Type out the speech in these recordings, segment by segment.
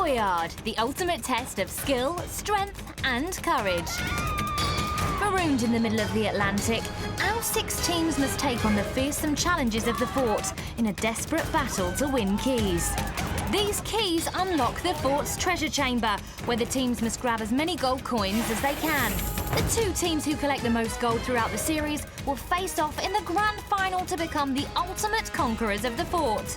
Boyard, the ultimate test of skill, strength and courage. Marooned in the middle of the Atlantic, our 6 teams must take on the fearsome challenges of the fort in a desperate battle to win keys. These keys unlock the fort's treasure chamber, where the teams must grab as many gold coins as they can. The 2 teams who collect the most gold throughout the series will face off in the grand final to become the ultimate conquerors of the fort.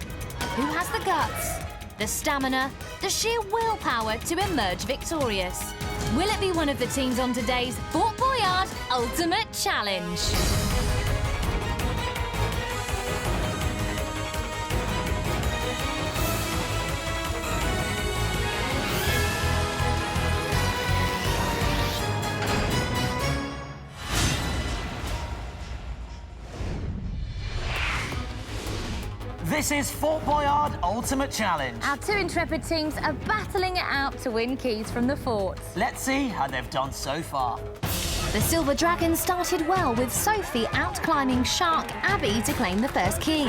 Who has the guts, the stamina, the sheer willpower to emerge victorious? Will it be one of the teams on today's Fort Boyard Ultimate Challenge? This is Fort Boyard Ultimate Challenge. Our 2 intrepid teams are battling it out to win keys from the fort. Let's see how they've done so far. The Sliver Dragons started well, with Sophie out-climbing Shark Abby to claim the first key.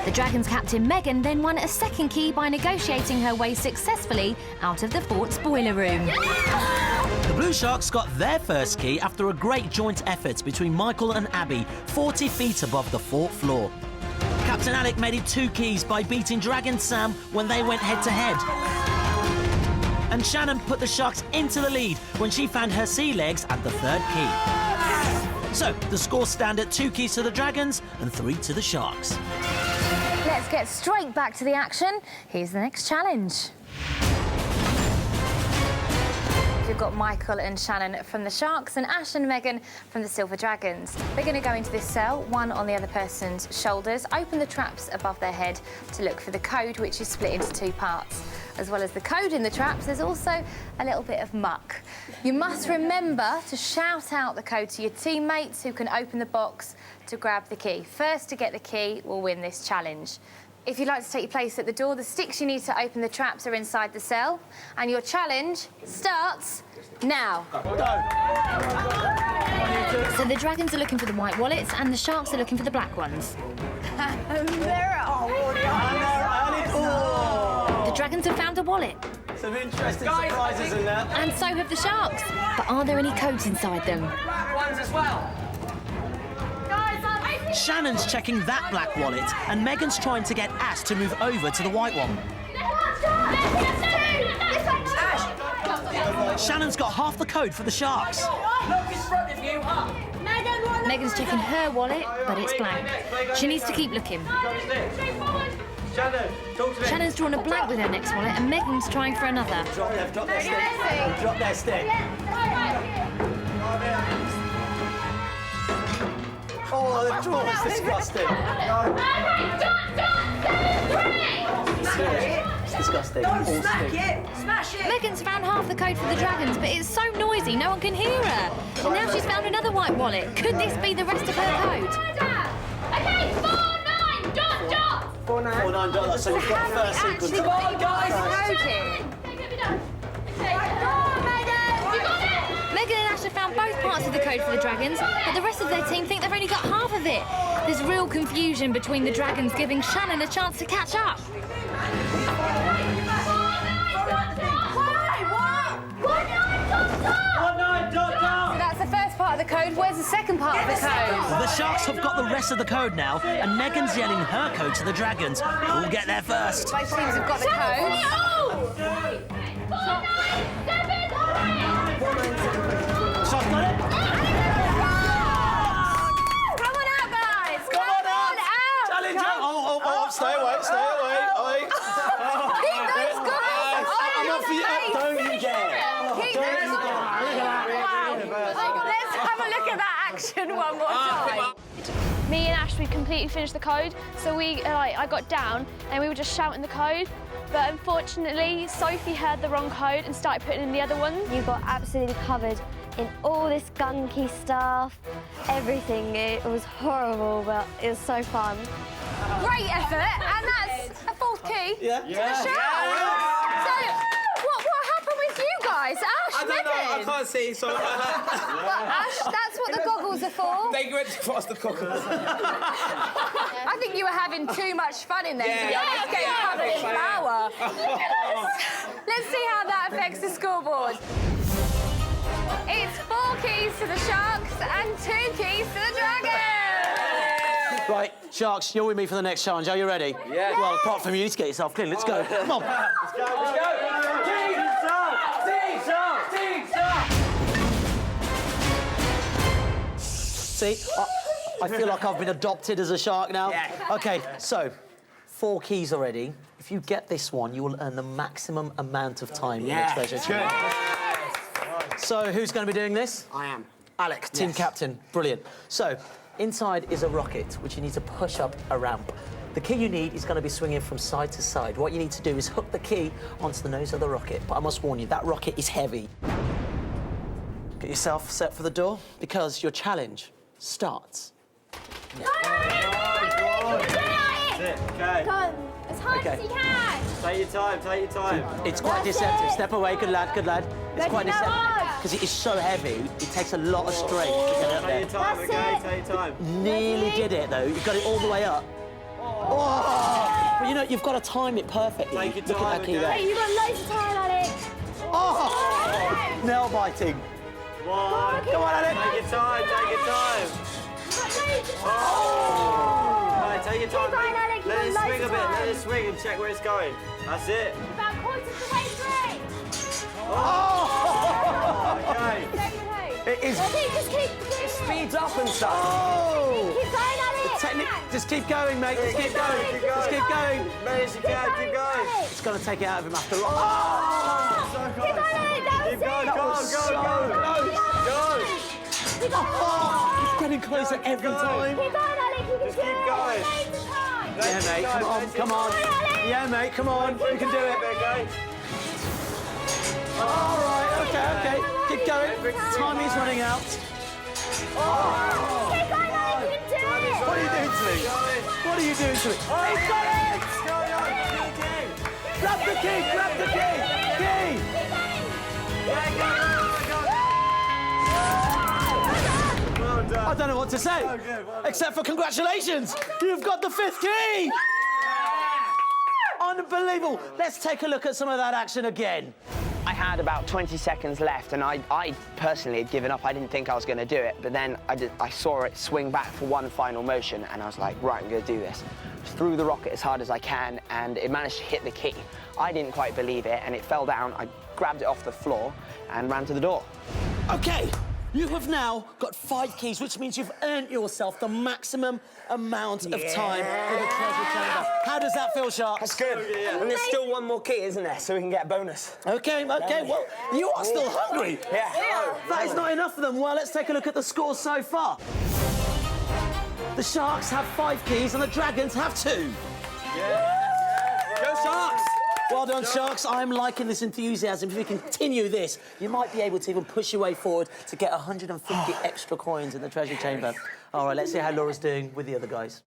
The Dragons captain Megan then won a second key by negotiating her way successfully out of the fort's boiler room. The Blue Sharks got their first key after a great joint effort between Michael and Abby, 40 feet above the fort floor. Captain Alec made it 2 keys by beating Dragon Sam when they went head-to-head. And Shannon put the Sharks into the lead when she found her sea legs at the 3rd key. So, the scores stand at 2 keys to the Dragons and 3 to the Sharks. Let's get straight back to the action. Here's the next challenge. We've got Michael and Shannon from the Sharks and Ash and Megan from the Sliver Dragons. They're going to go into this cell, one on the other person's shoulders, open the traps above their head to look for the code, which is split into 2 parts. As well as the code in the traps, there's also a little bit of muck. You must remember to shout out the code to your teammates who can open the box to grab the key. First to get the key will win this challenge. If you'd like to take your place at the door, the sticks you need to open the traps are inside the cell. And your challenge starts now. So the Dragons are looking for the white wallets and the Sharks are looking for the black ones. The Dragons have found a wallet. Some interesting surprises in there. And so have the Sharks. But are there any codes inside them? Black ones as well. Shannon's checking that black wallet, and Megan's trying to get Ash to move over to the white one. Shannon's got half the code for the Sharks. Megan's checking her wallet, but it's blank. She needs to keep looking. Shannon's drawn a blank with her next wallet, and Megan's trying for another. Drop their stick. Drop their stick. Oh, the draw is disgusting. It's disgusting. Don't smack it! Smash it! Megan's found half the code for the Dragons, but it's so noisy no one can hear her. And now she's found another white wallet. Could this be the rest of her code? Okay, 49 dot dot. 49 dollars. So you've got the first sequence. Actually, got it, guys. Megan and Ash have found both parts of the code for the Dragons, but the rest of their team think they've only got half of it. There's real confusion between the Dragons, giving Shannon a chance to catch up. So that's the first part of the code. Where's the second part of the code? The Sharks have got the rest of the code now, and Megan's yelling her code to the Dragons. Who'll get there first? Both teams have got the code. Sharks got it? Come on out, guys! Come on out! Challenge out. Oh, stay away. Keep those goggles I'm off for you. Don't you dare. Keep those Let's have a look at that action one more time. Me and Ash, we completely finished the code, so I got down and we were just shouting the code. But unfortunately, Sophie heard the wrong code and started putting in the other ones. You got absolutely covered in all this gunky stuff, everything. It was horrible, but it was so fun. Great effort, and that's a 4th key Yeah. to the show. So, what happened with you guys? Ash, I don't know. I can't see. So. Ash, that's what the goggles are for. They went to pass the goggles. I think you were having too much fun in there, to be honest, getting covered in flour. Let's see how that affects the scoreboard. It's 4 keys to the Sharks and 2 keys to the Dragons. Right, Sharks, you're with me for the next challenge. Are you ready? Yeah. Well, apart from you need to get yourself clean. Let's go. Come on. Let's go. Team Shark! Team Shark! See, I feel like I've been adopted as a shark now. Yeah. OK, so 4 keys already. If you get this one, you will earn the maximum amount of time in the treasure chamber. So who's going to be doing this? I am. Alec, team captain. Brilliant. So inside is a rocket, which you need to push up a ramp. The key you need is going to be swinging from side to side. What you need to do is hook the key onto the nose of the rocket. But I must warn you, that rocket is heavy. Get yourself set for the door, because your challenge starts. Okay. Go, as hard Okay. as you can. Take your time, take your time. It's quite deceptive. Step away, good lad, good lad. It's quite deceptive. Because it is so heavy, it takes a lot of strength to get up Take your there. time, okay? Take your time. Nearly did it, though. You got it all the way up. Oh! But you know, you've got to time it perfectly. Take your Look at that time, key okay? there. You've got loads of time, Alex. Oh! Nail biting. Come on. Come on, Alec. Take your time, take your time. Right, take your time. going, Alec, Let it you've got swing a loads bit, of let time. it swing and check where it's going. That's it. About quarter to the way through. Okay. It is. Just keep doing it. Speeds up and stuff. Oh! Keep going, Alex. Just keep going, mate. Just keep going. Just keep going. Manage as you can, keep going. It's going to take it out of him after all. So close. Keep going, Alex. That was Keep going, it. go, go, go. Oh, it's getting closer every time. Keep going, Alex. You can Just do keep it. going. Loads of time. Yeah, mate, come on, come on. Yeah, mate, come on. You can do it. Okay. All right, okay. Keep going. Time is running out. Keep going, Alex. You can do it. What are you doing to me? What are you doing to me? He's got it! Grab the key, grab the key! Key! I don't know what to say, except for congratulations! You've got the 5th key! Unbelievable! Let's take a look at some of that action again. I had about 20 seconds left, and I personally had given up. I didn't think I was going to do it, but then I saw it swing back for one final motion, and I was like, right, I'm going to do this. Threw the rocket as hard as I can, and it managed to hit the key. I didn't quite believe it, and it fell down. I grabbed it off the floor and ran to the door. Okay, you have now got 5 keys, which means you've earned yourself the maximum amount of time for the treasure chamber. How does that feel, Sharks? That's good. And there's still one more key, isn't there? So we can get a bonus. Okay, well, you are still hungry. Yeah. That is not enough for them. Well, let's take a look at the scores so far. The Sharks have 5 keys and the Dragons have 2. Go Sharks! Well done, Sharks. I'm liking this enthusiasm. If you continue this, you might be able to even push your way forward to get 150 extra coins in the treasure chamber. All right, let's see how Laura's doing with the other guys.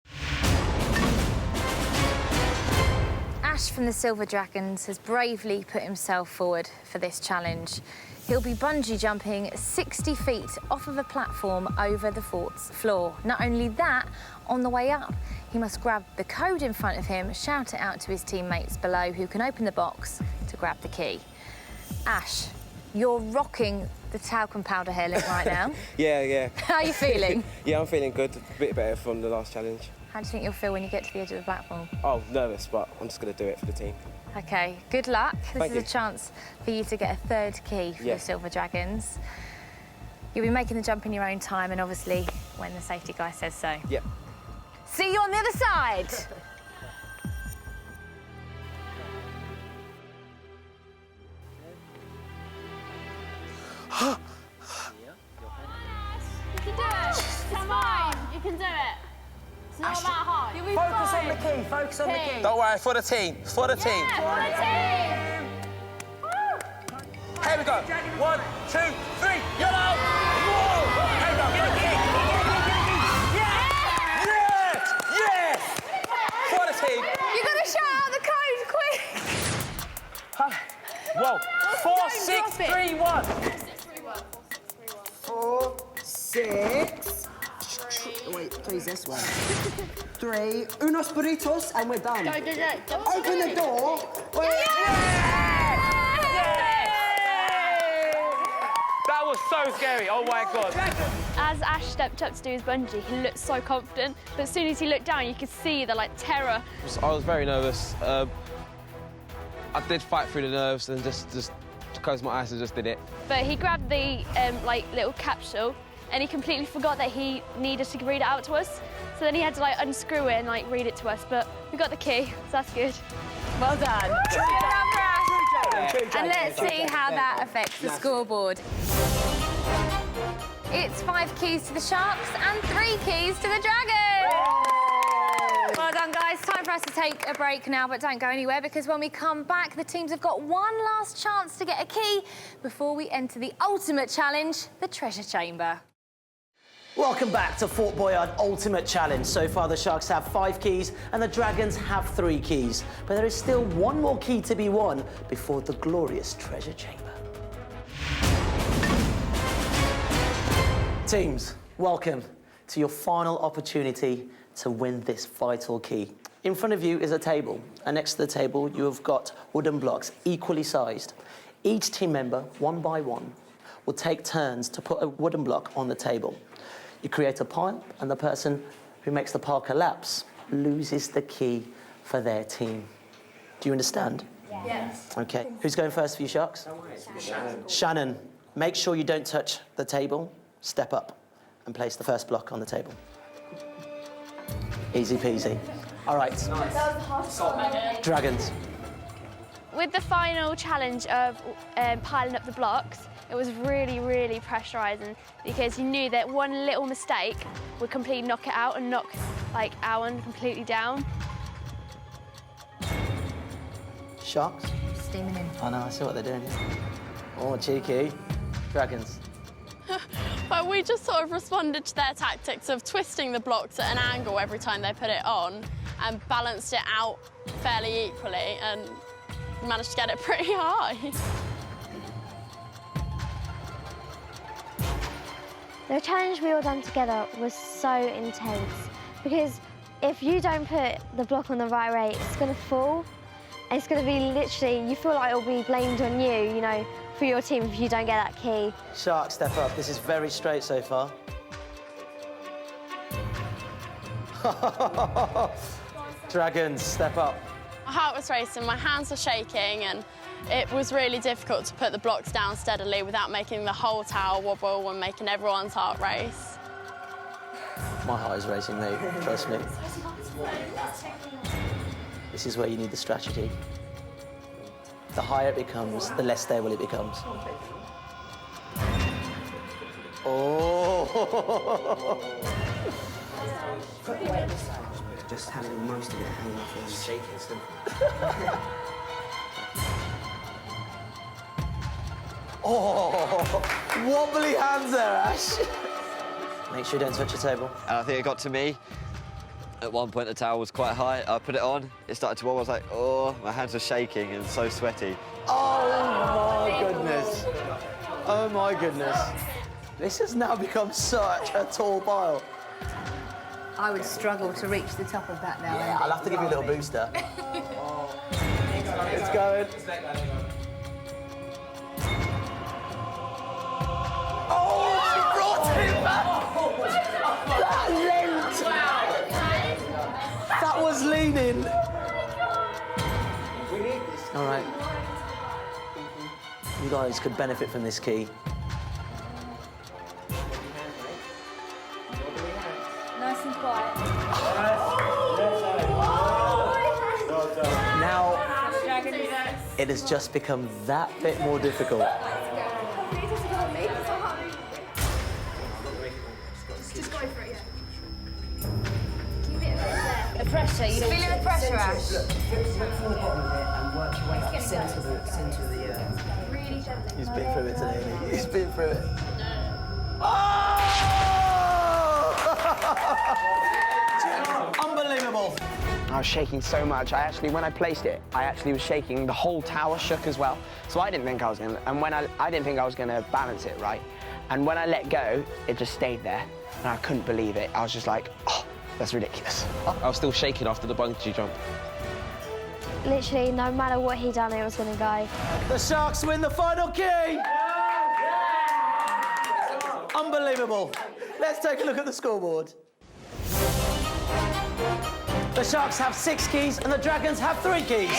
Ash from the Silver Dragons has bravely put himself forward for this challenge. He'll be bungee jumping 60 feet off of a platform over the fort's floor. Not only that, on the way up, he must grab the code in front of him, shout it out to his teammates below who can open the box to grab the key. Ash, you're rocking the talcum powder hair look right now. Yeah. How are you feeling? Yeah, I'm feeling good. A bit better from the last challenge. How do you think you'll feel when you get to the edge of the platform? Oh, nervous, but I'm just going to do it for the team. OK, good luck. This Thank is you. a chance for you to get a 3rd key for the Silver Dragons. You'll be making the jump in your own time and obviously when the safety guy says so. Yeah. See you on the other side. You can do it. It's fine. You can do it. It's not that hard. You'll be Focus fine. on the key, focus on the key. Don't worry, for the team. For the team. Yeah, for the team. Here we go. 1, 2, 3. Yellow. Whoa. Here we go. Get the key. Yes. For the team. You've got to shout out the code quick. 1, Go. 4, 6, 3, 1. 4, 6. Wait, three's this way. 3. Unos burritos, and we're done. Go. Open the door. That was so scary. Oh my God. As Ash stepped up to do his bungee, he looked so confident. But as soon as he looked down, you could see the terror. I was very nervous. I did fight through the nerves and just closed my eyes and just did it. But he grabbed the little capsule, and he completely forgot that he needed to read it out to us. So then he had to unscrew it and read it to us. But we got the key, so that's good. Well done. And let's see how that affects the scoreboard. It's 5 keys to the Sharks and 3 keys to the Dragons. Well done, guys. Time for us to take a break now, but don't go anywhere, because when we come back, the teams have got one last chance to get a key before we enter the ultimate challenge, the Treasure Chamber. Welcome back to Fort Boyard Ultimate Challenge. So far, the Sharks have 5 keys and the Dragons have 3 keys. But there is still one more key to be won before the glorious Treasure Chamber. Teams, welcome to your final opportunity to win this vital key. In front of you is a table, and next to the table you have got wooden blocks equally sized. Each team member, one by one, will take turns to put a wooden block on the table. You create a pile, and the person who makes the pile collapse loses the key for their team. Do you understand? Yes. Okay. Who's going first for you, Sharks? Shannon, make sure you don't touch the table. Step up and place the first block on the table. Easy peasy. All right. Dragons. With the final challenge of piling up the blocks, it was really, really pressurising, because you knew that one little mistake would completely knock it out and knock our one completely down. Sharks? Steaming in. I know, I see what they're doing. Oh, cheeky. Dragons. But we just sort of responded to their tactics of twisting the blocks at an angle every time they put it on and balanced it out fairly equally and managed to get it pretty high. The challenge we all done together was so intense, because if you don't put the block on the right way, it's going to fall. And it's going to be literally, you feel like it'll be blamed on you, for your team if you don't get that key. Sharks, step up. This is very straight so far. Dragons, step up. My heart was racing, my hands were shaking, and it was really difficult to put the blocks down steadily without making the whole tower wobble and making everyone's heart race. My heart is racing, mate, trust me. This is where you need the strategy. The higher it becomes, the less stable it becomes. Oh! Just having most of it hanging off and shaking still. Oh! Wobbly hands there, Ash. Make sure you don't touch your table. And I think it got to me. At one point, the towel was quite high. I put it on. It started to wobble. I was like, oh, my hands were shaking and so sweaty. Oh, my goodness. Oh, my goodness. This has now become such a tall pile. I would struggle to reach the top of that now. Yeah, I'll have to give you a little booster. It's going. Oh, she brought it back! That leant! That was leaning. All right. You guys could benefit from this key. Nice and quiet. Now, it has just become that bit more difficult. Just go for it, yeah. Keep it the pressure. You feeling the pressure, Ash? Look from the bottom of it and work your way up centre of the Really gently. He's been through it today, hasn't he? He's been through it. Oh! Unbelievable. I was shaking so much. When I placed it, I actually was shaking. The whole tower shook as well. So I didn't think I was going to, and I didn't think I was going to balance it right. And when I let go, it just stayed there. And I couldn't believe it. I was just like, oh, that's ridiculous. I was still shaking after the bungee jump. Literally, no matter what he done, it was going to go. The Sharks win the final key! Unbelievable. Let's take a look at the scoreboard. The Sharks have 6 keys and the Dragons have 3 keys.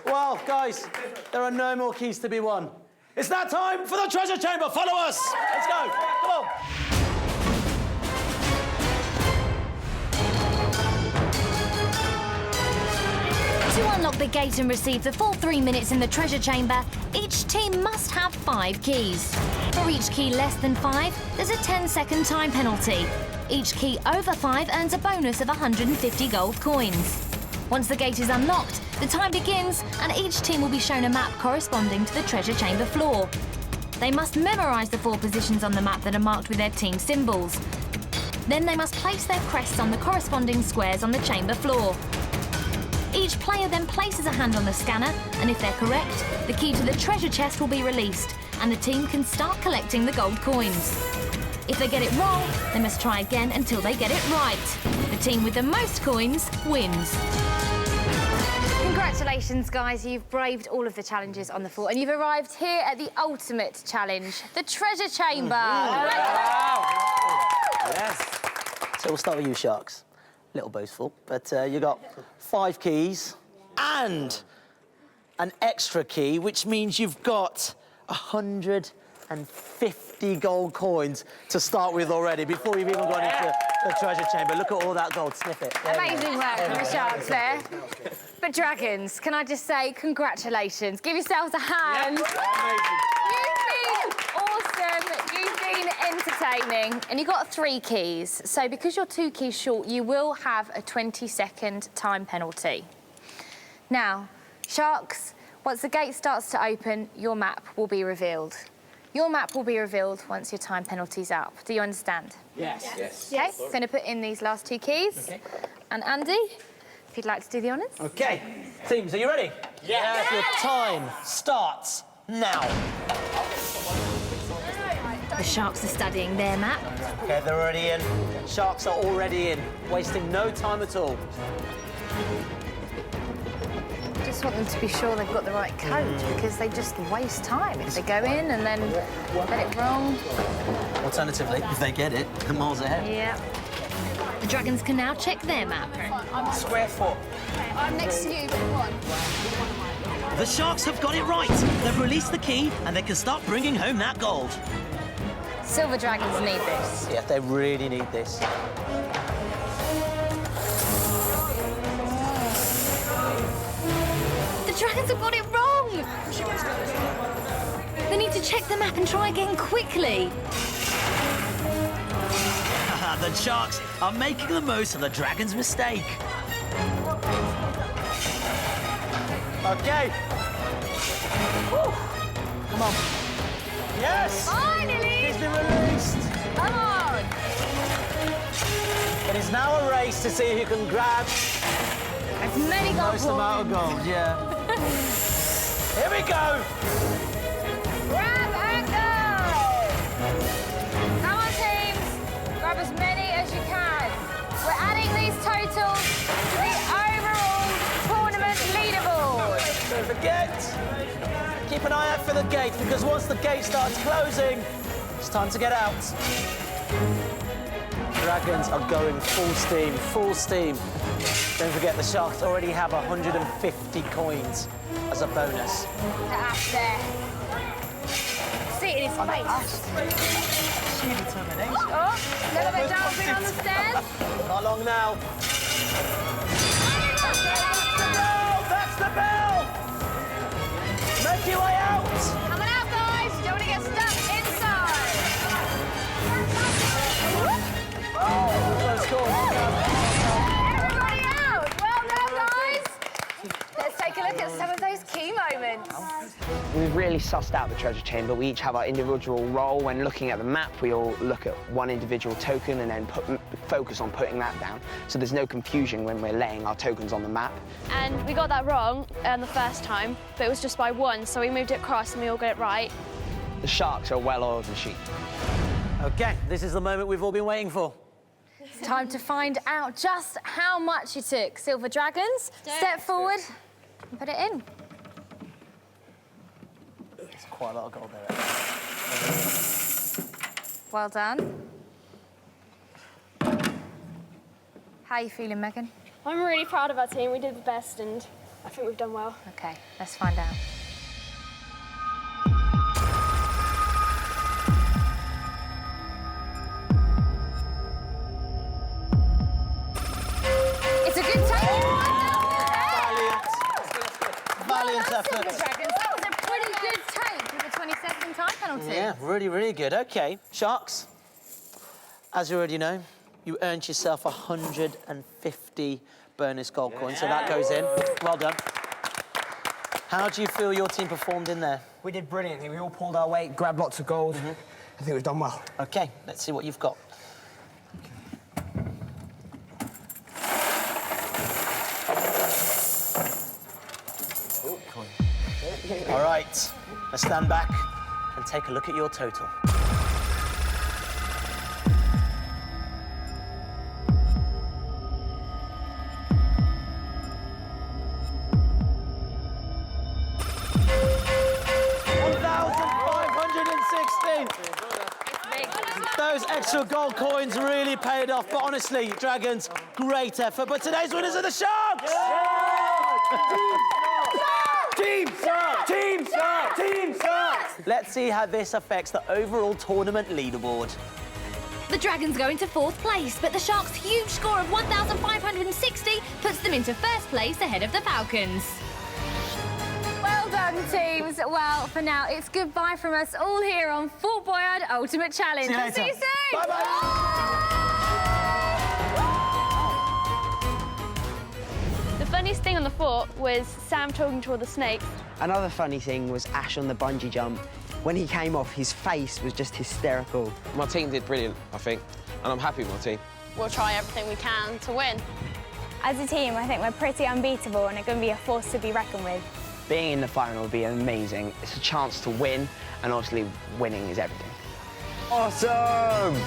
Well, guys, there are no more keys to be won. It's now time for the treasure chamber. Follow us. Let's go. Come on. To unlock the gate and receive the full 3 minutes in the treasure chamber, each team must have 5 keys. For each key less than 5, there's a 10-second time penalty. Each key over 5 earns a bonus of 150 gold coins. Once the gate is unlocked, the time begins and each team will be shown a map corresponding to the treasure chamber floor. They must memorise the 4 positions on the map that are marked with their team symbols. Then they must place their crests on the corresponding squares on the chamber floor. Each player then places a hand on the scanner, and if they're correct, the key to the treasure chest will be released, and the team can start collecting the gold coins. If they get it wrong, they must try again until they get it right. The team with the most coins wins. Congratulations, guys. You've braved all of the challenges on the fort, and you've arrived here at the ultimate challenge, the treasure chamber. Yes. So we'll start with you, Sharks. A little boastful, but you got 5 keys and an extra key, which means you've got 150 gold coins to start with already, before you've even gone into the treasure chamber. Look at all that gold. Sniff it. Amazing work from the Sharks there. But Dragons, can I just say congratulations? Give yourselves a hand. You've been awesome. You've been entertaining. And you got 3 keys. So because you're 2 keys short, you will have a 20-second time penalty. Now, Sharks, once the gate starts to open, your map will be revealed. Your map will be revealed once your time penalty's up. Do you understand? Yes. Yes. OK, going to put in these last 2 keys. Okay. And Andy, if you'd like to do the honours. OK. Teams, are you ready? Yes. Your time starts now. The Sharks are studying their map. OK, they're already in. Sharks are already in, wasting no time at all. Just want them to be sure they've got the right code, because they just waste time if they go in and then get it wrong. Alternatively, if they get it, they're miles ahead. Yeah. The Dragons can now check their map. Square foot. I'm next to you, but one. The Sharks have got it right. They've released the key and they can start bringing home that gold. Silver Dragons need this. Yeah, they really need this. The Dragons have got it wrong! They need to check the map and try again quickly. The Sharks are making the most of the Dragons' mistake. OK. Woo. Come on. Yes! Finally! He's been released. Come on! It is now a race to see who can grab as many gold most amount of gold, yeah. Here we go! Grab and go! Come on, teams. Grab as many as you can. We're adding these totals to the overall tournament leaderboard. Don't forget, keep an eye out for the gate, because once the gate starts closing, it's time to get out. Dragons are going full steam, full steam. Don't forget, the Sharks already have 150 coins as a bonus. Up there. See it in his face. Sheer determination. Oh, a little bit dancing on the stairs. Not long now. That's the bell! Make your way out! Coming out, guys. You don't want to get stuck inside. Close call. Everybody out. Well done, guys. Let's take a look at some of those key moments. We We've really sussed out the treasure chamber. We each have our individual role. When looking at the map, we all look at one individual token and then focus on putting that down. So there's no confusion when we're laying our tokens on the map. And we got that wrong the first time, but it was just by 1, so we moved it across and we all got it right. The sharks are a well-oiled machine. OK, this is the moment we've all been waiting for. Time to find out just how much you took. Silver Dragons, step forward and put it in. There's quite a lot of gold there. Well done. How are you feeling, Megan? I'm really proud of our team. We did the best and I think we've done well. OK, let's find out. It's a good take. Valiant Silver effort. Dragons, that was a pretty good take with a 20-second time penalty. Yeah, really, really good. OK, Sharks, as you already know, you earned yourself 150 bonus gold coins, so that goes in. Well done. How do you feel your team performed in there? We did brilliantly. We all pulled our weight, grabbed lots of gold. I think we've done well. OK, let's see what you've got. All right, let's stand back and take a look at your total. Those extra gold coins really paid off, but honestly, Dragons, great effort. But today's winners are the Sharks! Team Sharks! Team Sharks! Team Sharks! Let's see how this affects the overall tournament leaderboard. The Dragons go into 4th place, but the Sharks' huge score of 1,560 puts them into 1st place ahead of the Falcons. Well done, teams. Well, for now, it's goodbye from us all here on Fort Boyard Ultimate Challenge. See you later. See you soon. Bye-bye. The funniest thing on the fort was Sam talking to all the snakes. Another funny thing was Ash on the bungee jump. When he came off, his face was just hysterical. My team did brilliant, I think, and I'm happy with my team. We'll try everything we can to win. As a team, I think we're pretty unbeatable and are going to be a force to be reckoned with. Being in the final would be amazing. It's a chance to win, and obviously winning is everything. Awesome!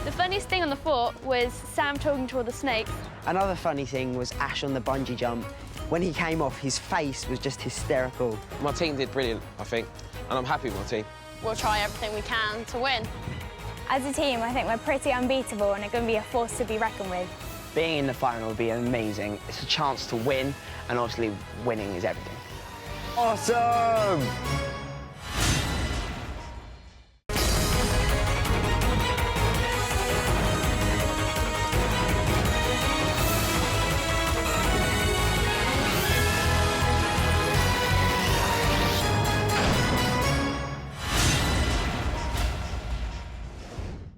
The funniest thing on the fort was Sam talking to all the snakes. Another funny thing was Ash on the bungee jump. When he came off, his face was just hysterical. My team did brilliant, I think, and I'm happy with my team. We'll try everything we can to win. As a team, I think we're pretty unbeatable and are going to be a force to be reckoned with. Being in the final would be amazing. It's a chance to win, and obviously winning is everything. Awesome!